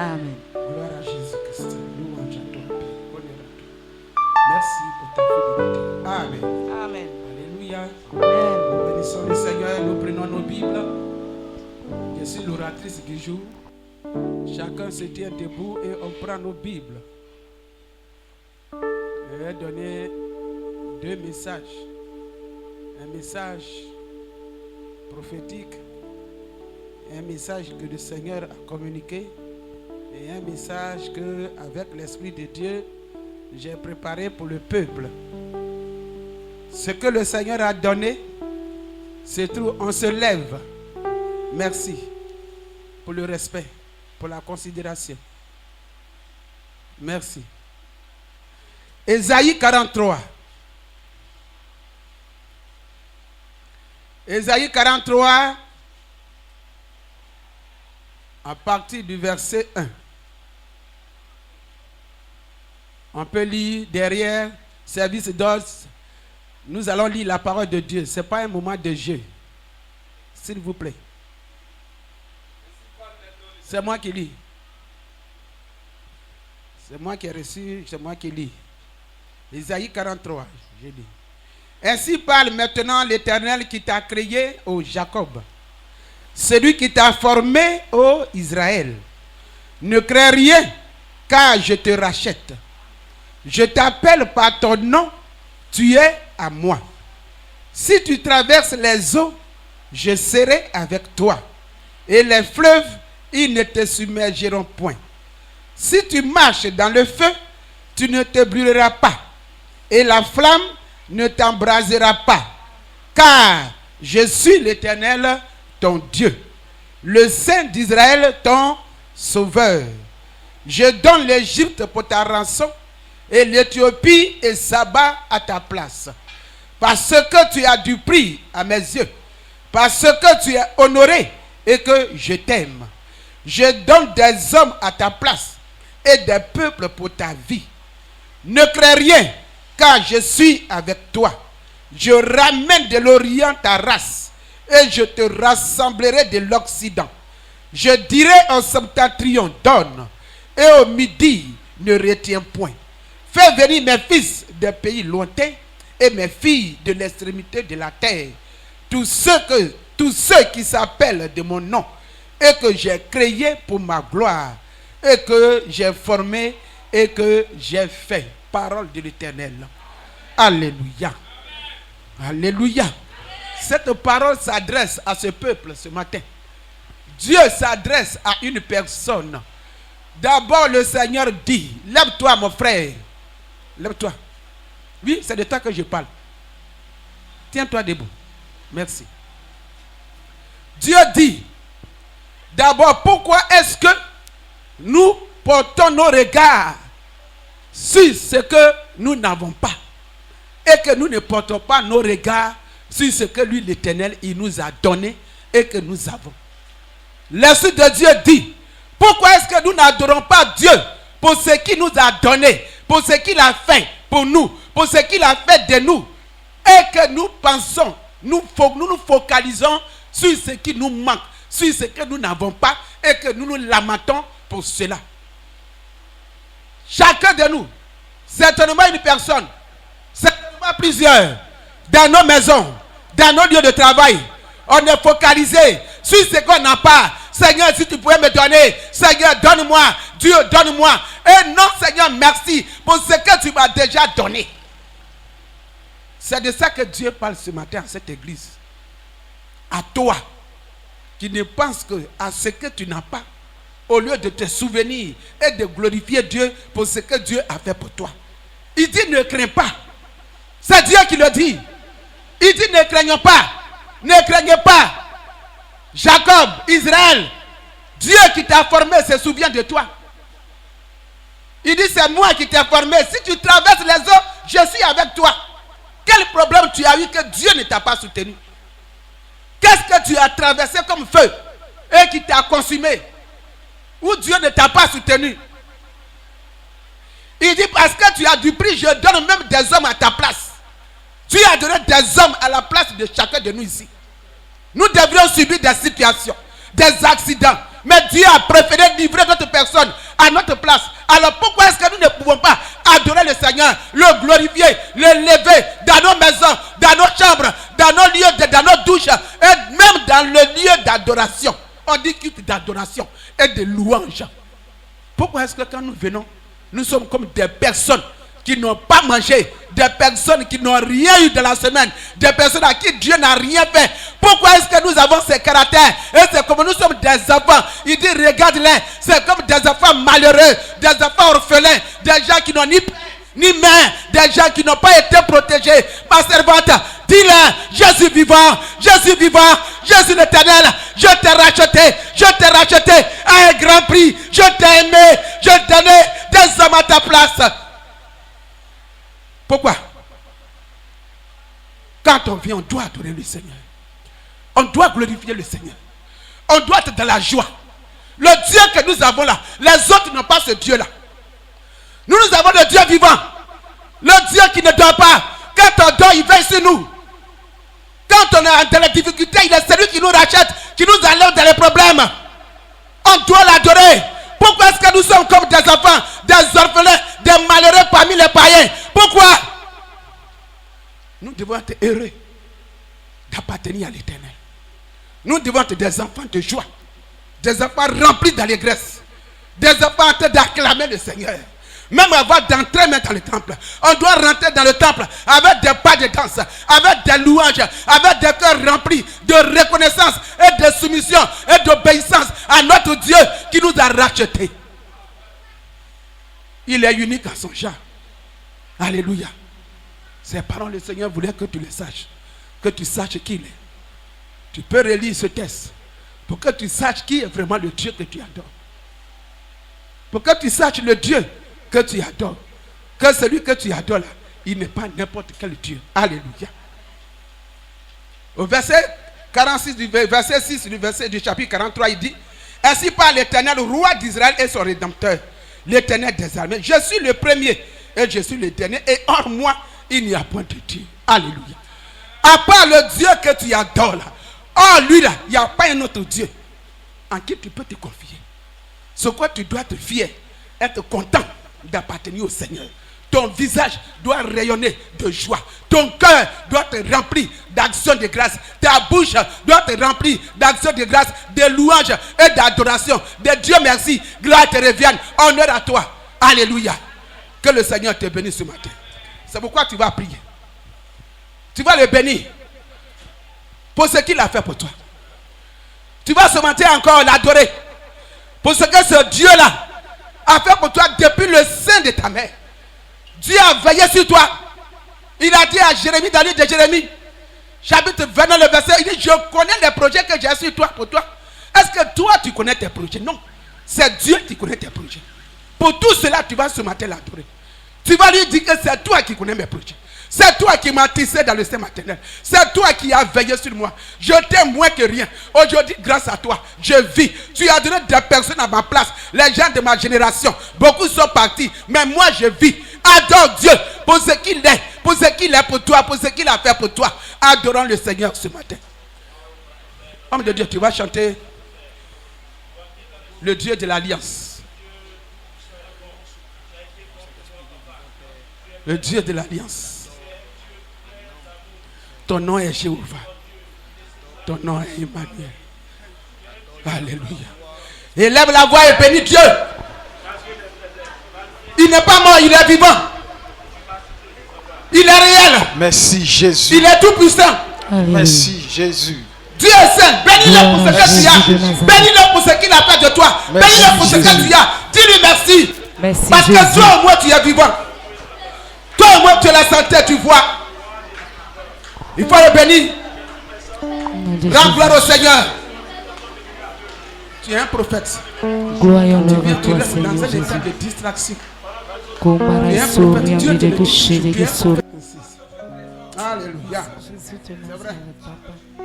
Amen. Gloire à Jésus-Christ. Louange à toi. Honneur à toi. Merci pour ta fidélité. Amen. Amen. Alléluia. Amen. Nous bénissons le Seigneur. Nous prenons nos Bibles. Je suis l'oratrice du jour. Chacun se tient debout et on prend nos Bibles. Je vais donner 2 messages. Un message prophétique, un message que le Seigneur a communiqué et un message que, avec l'Esprit de Dieu, j'ai préparé pour le peuple. Ce que le Seigneur a donné, c'est tout. On se lève. Merci pour le respect, pour la considération. Merci. Ésaïe 43. Ésaïe 43, à partir du verset 1. On peut lire derrière, service d'ordre. Nous allons lire la parole de Dieu. Ce n'est pas un moment de jeu. S'il vous plaît. C'est moi qui lis. C'est moi qui ai reçu, c'est moi qui lis. Ésaïe 43, je lis. Ainsi parle maintenant l'Éternel qui t'a créé, ô Jacob, celui qui t'a formé, ô Israël. Ne crains rien, car je te rachète. Je t'appelle par ton nom, tu es à moi. Si tu traverses les eaux, je serai avec toi. Et les fleuves, ils ne te submergeront point. Si tu marches dans le feu, tu ne te brûleras pas. Et la flamme ne t'embrasera pas, car je suis l'Éternel, ton Dieu, le Saint d'Israël, ton Sauveur. Je donne l'Égypte pour ta rançon, et l'Éthiopie et Saba à ta place, parce que tu as du prix à mes yeux, parce que tu es honoré et que je t'aime. Je donne des hommes à ta place et des peuples pour ta vie. Ne crains rien, car je suis avec toi. Je ramène de l'Orient ta race, et je te rassemblerai de l'Occident. Je dirai au septentrion, donne, et au midi, ne retiens point. Fais venir mes fils des pays lointains, et mes filles de l'extrémité de la terre. Tous ceux qui s'appellent de mon nom, et que j'ai créé pour ma gloire, et que j'ai formé, et que j'ai fait. Parole de l'Éternel. Alléluia. Alléluia. Cette parole s'adresse à ce peuple ce matin. Dieu s'adresse à une personne. D'abord, le Seigneur dit, lève-toi mon frère. Lève-toi. Oui, c'est de toi que je parle. Tiens-toi debout. Merci. Dieu dit, d'abord, pourquoi est-ce que nous portons nos regards sur ce que nous n'avons pas et que nous ne portons pas nos regards sur ce que lui, l'Éternel, il nous a donné et que nous avons. L'Esprit de Dieu dit, pourquoi est-ce que nous n'adorons pas Dieu pour ce qu'il nous a donné, pour ce qu'il a fait pour nous, pour ce qu'il a fait de nous, et que nous pensons, nous nous focalisons sur ce qui nous manque, sur ce que nous n'avons pas et que nous nous lamentons pour cela. Chacun de nous, certainement une personne, certainement plusieurs, dans nos maisons, dans nos lieux de travail, on est focalisé sur ce qu'on n'a pas. Seigneur, si tu pouvais me donner, Seigneur, donne-moi, Dieu, donne-moi. Et non, Seigneur, merci pour ce que tu m'as déjà donné. C'est de ça que Dieu parle ce matin à cette église. À toi, qui ne penses que à ce que tu n'as pas, au lieu de te souvenir et de glorifier Dieu pour ce que Dieu a fait pour toi. Il dit ne crains pas. C'est Dieu qui le dit. Il dit ne craignons pas. Ne craignez pas. Jacob, Israël, Dieu qui t'a formé se souvient de toi. Il dit c'est moi qui t'ai formé. Si tu traverses les eaux, je suis avec toi. Quel problème tu as eu que Dieu ne t'a pas soutenu? Qu'est-ce que tu as traversé comme feu et qui t'a consumé? Où Dieu ne t'a pas soutenu. Il dit parce que tu as du prix, je donne même des hommes à ta place. Tu as donné des hommes à la place de chacun de nous ici. Nous devrions subir des situations, des accidents. Mais Dieu a préféré livrer d'autres personnes d'adoration. On dit culte d'adoration et de louange. Pourquoi est-ce que quand nous venons, nous sommes comme des personnes qui n'ont pas mangé, des personnes qui n'ont rien eu de la semaine, des personnes à qui Dieu n'a rien fait? Pourquoi est-ce que nous avons ces caractères? Et c'est comme nous sommes des enfants. Il dit, regarde-les, c'est comme des enfants malheureux, des enfants orphelins, des gens qui n'ont ni père, ni mère, des gens qui n'ont pas été protégés. Ma servante, dis-leur, je suis vivant, je suis l'Éternel, je t'ai racheté à un grand prix, je t'ai aimé, je t'ai donné des hommes à ta place. Pourquoi? Quand on vient, on doit adorer le Seigneur. On doit glorifier le Seigneur. On doit être dans la joie. Le Dieu que nous avons là, les autres n'ont pas ce Dieu-là. Nous avons le Dieu vivant. Le Dieu qui ne dort pas. Quand on dort, il veille sur nous. Quand on est dans les difficultés, il est celui qui nous rachète, qui nous enlève dans les problèmes. On doit l'adorer. Pourquoi est-ce que nous sommes comme des enfants, des orphelins, des malheureux parmi les païens? Pourquoi? Nous devons être heureux d'appartenir à l'Éternel. Nous devons être des enfants de joie, des enfants remplis d'allégresse, des enfants en train d'acclamer le Seigneur. Même avant d'entrer dans le temple, on doit rentrer dans le temple avec des pas de danse, avec des louanges, avec des cœurs remplis de reconnaissance et de soumission et d'obéissance à notre Dieu qui nous a rachetés. Il est unique à son genre. Alléluia. Ces paroles, le Seigneur voulait que tu les saches, que tu saches qui il est. Tu peux relire ce texte pour que tu saches qui est vraiment le Dieu que tu adores. Pour que tu saches le Dieu que tu adores. Que celui que tu adores là, il n'est pas n'importe quel Dieu. Alléluia. Au verset 46 verset 6 du chapitre 43, il dit: ainsi parle l'Éternel, roi d'Israël et son rédempteur, l'Éternel des armées. Je suis le premier et je suis le dernier, et hors moi, il n'y a point de Dieu. Alléluia. À part le Dieu que tu adores là, hors lui là, il n'y a pas un autre Dieu en qui tu peux te confier. Ce quoi tu dois te fier, être content d'appartenir au Seigneur. Ton visage doit rayonner de joie. Ton cœur doit être rempli d'actions de grâce. Ta bouche doit être remplie d'actions de grâce, de louanges et d'adoration. De Dieu merci, gloire te revienne, honneur à toi. Alléluia. Que le Seigneur te bénisse ce matin. C'est pourquoi tu vas prier. Tu vas le bénir pour ce qu'il a fait pour toi. Tu vas ce matin encore l'adorer pour ce que ce Dieu-là a fait pour toi depuis le sein de ta mère. Dieu a veillé sur toi. Il a dit à Jérémie, dans le livre de Jérémie, chapitre 29, le verset, il dit: je connais les projets que j'ai sur toi, pour toi. Est-ce que toi tu connais tes projets? Non. C'est Dieu qui connaît tes projets. Pour tout cela, tu vas ce matin l'adorer. Tu vas lui dire que c'est toi qui connais mes projets. C'est toi qui m'as tissé dans le sein maternel. C'est toi qui as veillé sur moi. Je t'aime moins que rien. Aujourd'hui, grâce à toi, je vis. Tu as donné des personnes à ma place. Les gens de ma génération, beaucoup sont partis. Mais moi, je vis. Adore Dieu pour ce qu'il est. Pour ce qu'il est pour toi. Pour ce qu'il a fait pour toi. Adorons le Seigneur ce matin. Homme de Dieu, tu vas chanter le Dieu de l'Alliance. Le Dieu de l'Alliance. Ton nom est Jéhovah. Ton nom est Emmanuel. Alléluia. Élève la voix et bénis Dieu. Il n'est pas mort, il est vivant. Il est réel. Merci Jésus. Il est tout puissant. Merci Jésus. Dieu est saint. Bénis-le pour ce que tu as. Bénis-le pour ce qu'il a fait de toi. Bénis-le pour ce que tu as. Dis-lui merci. Merci parce Jésus. que toi au moins tu es vivant. Toi au moins tu as la santé, tu vois. Il faut le bénir. Rends gloire au Seigneur. Tu es un prophète. Gloire et Tu honneur viens à te toi, laisser dans Seigneur un état Jésus. de distraction. Kumara Tu es un sori prophète. Dieu te amide le dit. kushiri Tu es un gisori. prophète. Alléluia. Jésus te C'est vrai. papa.